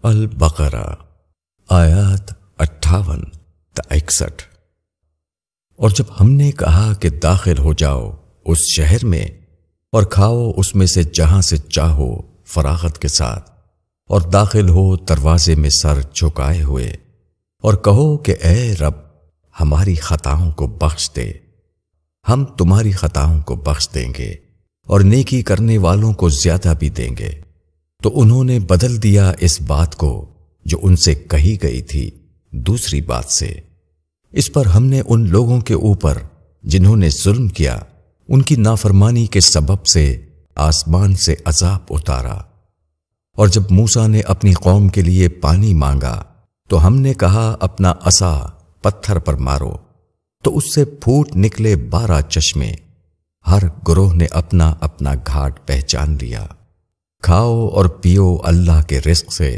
البقرہ آیات 58 تا 61۔ اور جب ہم نے کہا کہ داخل ہو جاؤ اس شہر میں اور کھاؤ اس میں سے جہاں سے چاہو فراغت کے ساتھ، اور داخل ہو دروازے میں سر جھکائے ہوئے، اور کہو کہ اے رب ہماری خطاؤں کو بخش دے، ہم تمہاری خطاؤں کو بخش دیں گے اور نیکی کرنے والوں کو زیادہ بھی دیں گے، تو انہوں نے بدل دیا اس بات کو جو ان سے کہی گئی تھی دوسری بات سے۔ اس پر ہم نے ان لوگوں کے اوپر جنہوں نے ظلم کیا ان کی نافرمانی کے سبب سے آسمان سے عذاب اتارا۔ اور جب موسیٰ نے اپنی قوم کے لیے پانی مانگا تو ہم نے کہا اپنا عصا پتھر پر مارو، تو اس سے پھوٹ نکلے 12 چشمے، ہر گروہ نے اپنا اپنا گھاٹ پہچان لیا۔ کھاؤ اور پیو اللہ کے رزق سے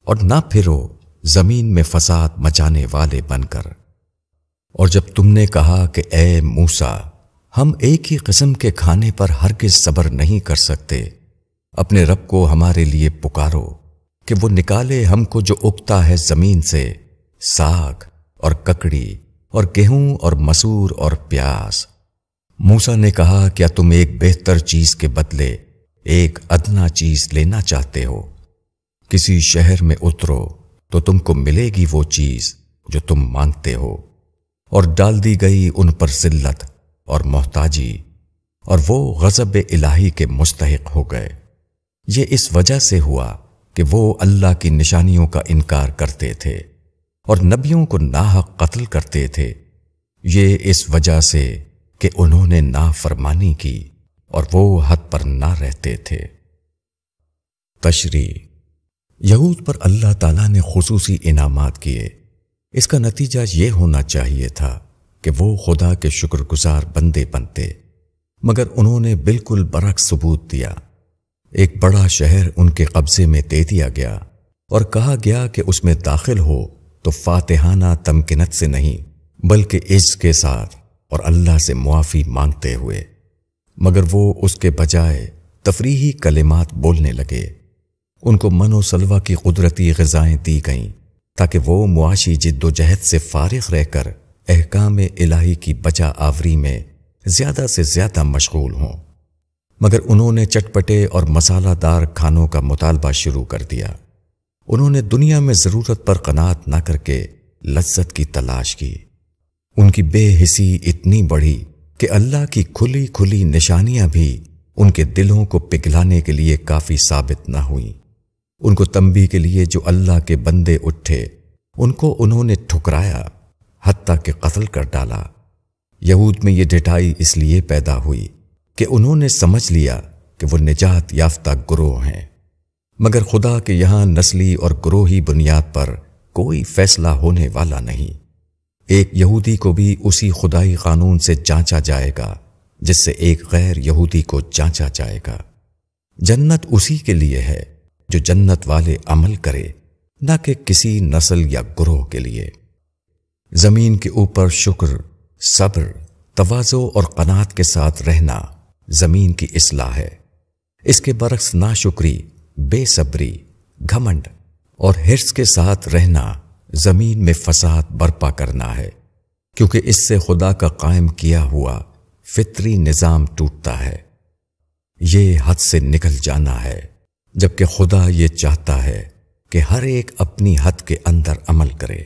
اور نہ پھرو زمین میں فساد مچانے والے بن کر۔ اور جب تم نے کہا کہ اے موسیٰ ہم ایک ہی قسم کے کھانے پر ہرگز صبر نہیں کر سکتے، اپنے رب کو ہمارے لیے پکارو کہ وہ نکالے ہم کو جو اگتا ہے زمین سے، ساگ اور ککڑی اور گیہوں اور مسور اور پیاز۔ موسیٰ نے کہا کیا تم ایک بہتر چیز کے بدلے ایک ادنا چیز لینا چاہتے ہو؟ کسی شہر میں اترو تو تم کو ملے گی وہ چیز جو تم مانگتے ہو، اور ڈال دی گئی ان پر ذلت اور محتاجی، اور وہ غضب الہی کے مستحق ہو گئے۔ یہ اس وجہ سے ہوا کہ وہ اللہ کی نشانیوں کا انکار کرتے تھے اور نبیوں کو ناحق قتل کرتے تھے، یہ اس وجہ سے کہ انہوں نے نافرمانی کی اور وہ حد پر نہ رہتے تھے۔ تشریح: یہود پر اللہ تعالیٰ نے خصوصی انعامات کیے، اس کا نتیجہ یہ ہونا چاہیے تھا کہ وہ خدا کے شکر گزار بندے بنتے، مگر انہوں نے بالکل برعکس ثبوت دیا۔ ایک بڑا شہر ان کے قبضے میں دے دیا گیا اور کہا گیا کہ اس میں داخل ہو تو فاتحانہ تمکنت سے نہیں بلکہ عز کے ساتھ اور اللہ سے معافی مانگتے ہوئے، مگر وہ اس کے بجائے تفریحی کلمات بولنے لگے۔ ان کو من و سلوہ کی قدرتی غذائیں دی گئیں تاکہ وہ معاشی جد و جہد سے فارغ رہ کر احکام الہی کی بجا آوری میں زیادہ سے زیادہ مشغول ہوں، مگر انہوں نے چٹپٹے اور مسالہ دار کھانوں کا مطالبہ شروع کر دیا۔ انہوں نے دنیا میں ضرورت پر قناعت نہ کر کے لذت کی تلاش کی۔ ان کی بے حسی اتنی بڑھی کہ اللہ کی کھلی کھلی نشانیاں بھی ان کے دلوں کو پگھلانے کے لیے کافی ثابت نہ ہوئیں۔ ان کو تنبیہ کے لیے جو اللہ کے بندے اٹھے ان کو انہوں نے ٹھکرایا، حتیٰ کہ قتل کر ڈالا۔ یہود میں یہ ڈٹائی اس لیے پیدا ہوئی کہ انہوں نے سمجھ لیا کہ وہ نجات یافتہ گروہ ہیں، مگر خدا کے یہاں نسلی اور گروہی بنیاد پر کوئی فیصلہ ہونے والا نہیں۔ ایک یہودی کو بھی اسی خدائی قانون سے جانچا جائے گا جس سے ایک غیر یہودی کو جانچا جائے گا۔ جنت اسی کے لیے ہے جو جنت والے عمل کرے، نہ کہ کسی نسل یا گروہ کے لیے۔ زمین کے اوپر شکر، صبر، تواضع اور قناعت کے ساتھ رہنا زمین کی اصلاح ہے۔ اس کے برعکس ناشکری، بے صبری، گھمنڈ اور حرص کے ساتھ رہنا زمین میں فساد برپا کرنا ہے، کیونکہ اس سے خدا کا قائم کیا ہوا فطری نظام ٹوٹتا ہے۔ یہ حد سے نکل جانا ہے، جبکہ خدا یہ چاہتا ہے کہ ہر ایک اپنی حد کے اندر عمل کرے۔